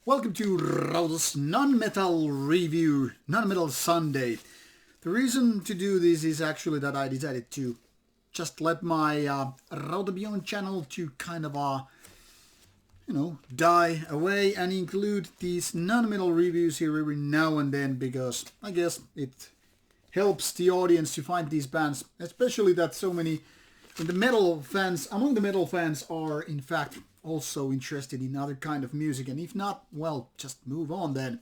Welcome to Rauta's non-metal review, non-metal Sunday. The reason to do this is actually that I decided to just let my Rauta Beyond channel to die away and include these non-metal reviews here every now and then, because I guess it helps the audience to find these bands, especially that so many among the metal fans are in fact also interested in other kind of music, and if not, well, just move on then.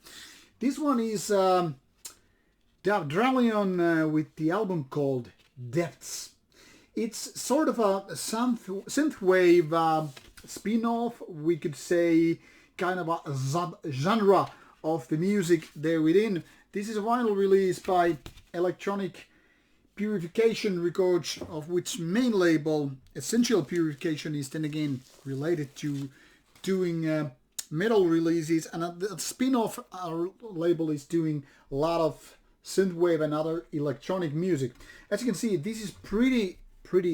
This one is Dav Dralleon with the album called Depths. It's sort of a synthwave spin-off, we could say, kind of a genre of the music there within. This is a vinyl release by Electronic Purification Records, of which main label, Essential Purification, is then again related to doing metal releases, and the spin-off label is doing a lot of synthwave and other electronic music. As you can see, this is pretty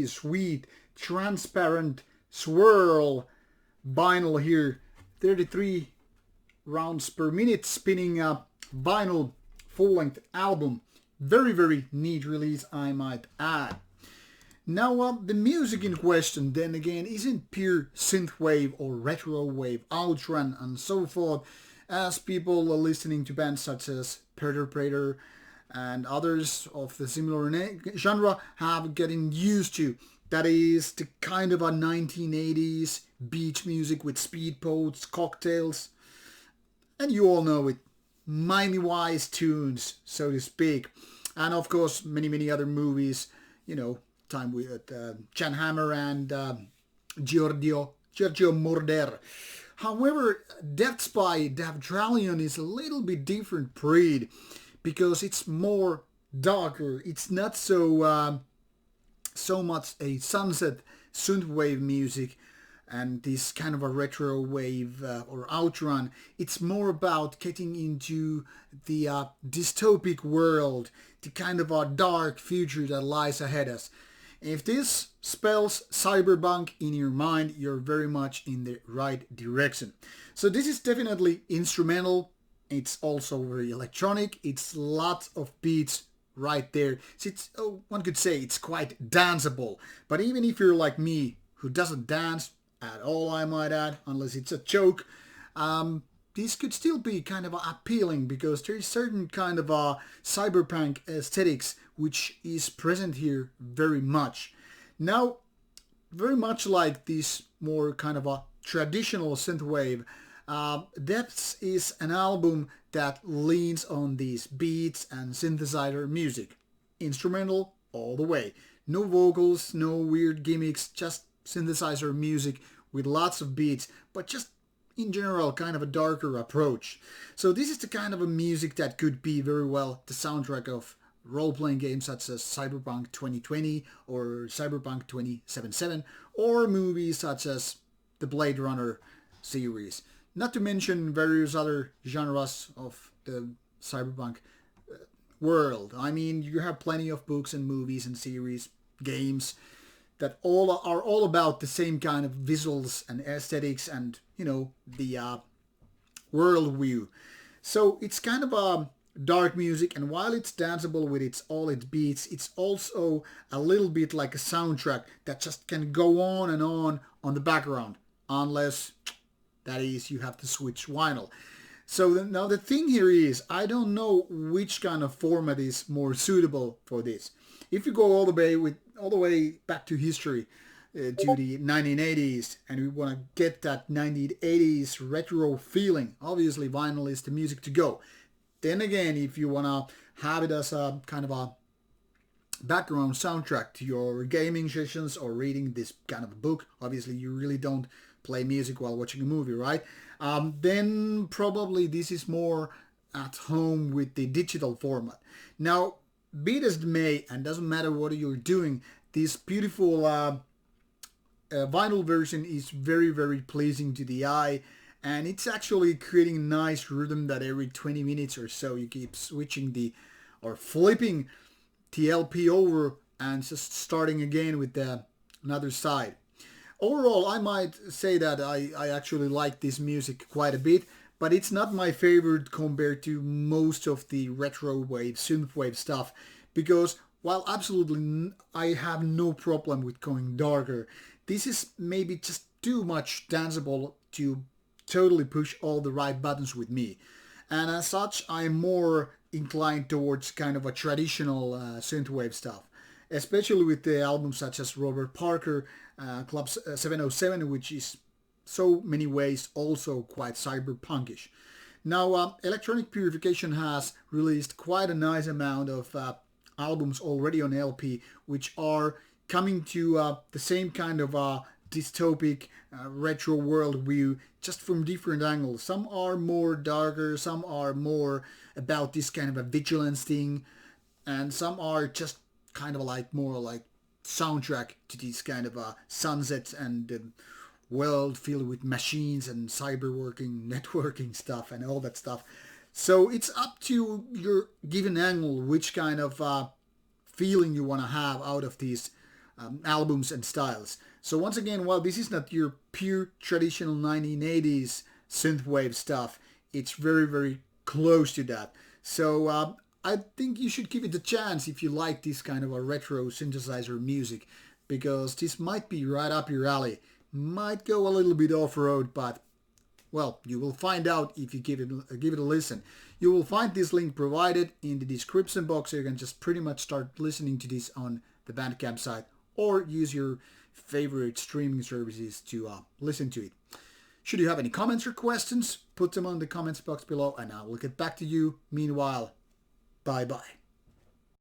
sweet, transparent swirl vinyl here. 33 rounds per minute spinning vinyl full-length album. Very neat release, I might add. Now, the music in question, then again, isn't pure synthwave or retro wave, outrun and so forth, as people are listening to bands such as Perturbator and others of the similar genre have getting used to. That is the kind of a 1980s beach music with speedboats, cocktails, and you all know it. Miami-wise tunes, so to speak. And of course, many other movies, time with Jan Hammer and Giorgio Moroder. However, Depths by Dav Dralleon is a little bit different breed, because it's more darker. It's not so much a sunset synthwave music and this kind of a retro wave or outrun. It's more about getting into the dystopic world, the kind of a dark future that lies ahead us. If this spells cyberpunk in your mind, you're very much in the right direction. So this is definitely instrumental. It's also very electronic. It's lots of beats right there. So one could say it's quite danceable. But even if you're like me, who doesn't dance at all, I might add, unless it's a joke, this could still be kind of appealing, because there is certain kind of a cyberpunk aesthetics which is present here very much. Now, very much like this more kind of a traditional synthwave, Depths is an album that leans on these beats and synthesizer music. Instrumental all the way. No vocals, no weird gimmicks, just synthesizer music with lots of beats, but just in general kind of a darker approach. So this is the kind of a music that could be very well the soundtrack of role-playing games such as Cyberpunk 2020 or Cyberpunk 2077, or movies such as the Blade Runner series. Not to mention various other genres of the cyberpunk world. I mean, you have plenty of books and movies and series, games that are all about the same kind of visuals and aesthetics and, the world view. So it's kind of a dark music, and while it's danceable with all its beats, it's also a little bit like a soundtrack that just can go on and on the background, unless, that is, you have to switch vinyl. So now the thing here is, I don't know which kind of format is more suitable for this. If you go all the way back to history, to the 1980s, and we want to get that 1980s retro feeling, obviously vinyl is the music to go. Then again, if you want to have it as a kind of a background soundtrack to your gaming sessions or reading this kind of a book, obviously you really don't play music while watching a movie, right? Then probably this is more at home with the digital format. Now, be it as it may, and doesn't matter what you're doing, this beautiful vinyl version is very pleasing to the eye, and it's actually creating a nice rhythm that every 20 minutes or so you keep switching or flipping the LP over and just starting again with another side. Overall, I might say that I actually like this music quite a bit, but it's not my favorite compared to most of the retro wave, synthwave stuff, because while absolutely I have no problem with going darker, this is maybe just too much danceable to totally push all the right buttons with me. And as such, I'm more inclined towards kind of a traditional synthwave stuff, especially with the albums such as Robert Parker, Club 707, which is so many ways also quite cyberpunkish. Now, Electronic Purification has released quite a nice amount of albums already on LP, which are coming to the same kind of dystopic retro world view, just from different angles. Some are more darker, some are more about this kind of a vigilance thing, and some are just kind of like more like soundtrack to these kind of sunsets and world filled with machines and cyberworking, networking stuff and all that stuff. So it's up to your given angle which kind of feeling you want to have out of these albums and styles. So once again, while this is not your pure traditional 1980s synthwave stuff, it's very, very close to that. So I think you should give it a chance if you like this kind of a retro synthesizer music, because this might be right up your alley. Might go a little bit off-road, but well, you will find out if you give it a listen. You will find this link provided in the description box, so you can just pretty much start listening to this on the Bandcamp site, or use your favorite streaming services to listen to it. Should you have any comments or questions, put them on the comments box below, and I will get back to you. Meanwhile, bye-bye.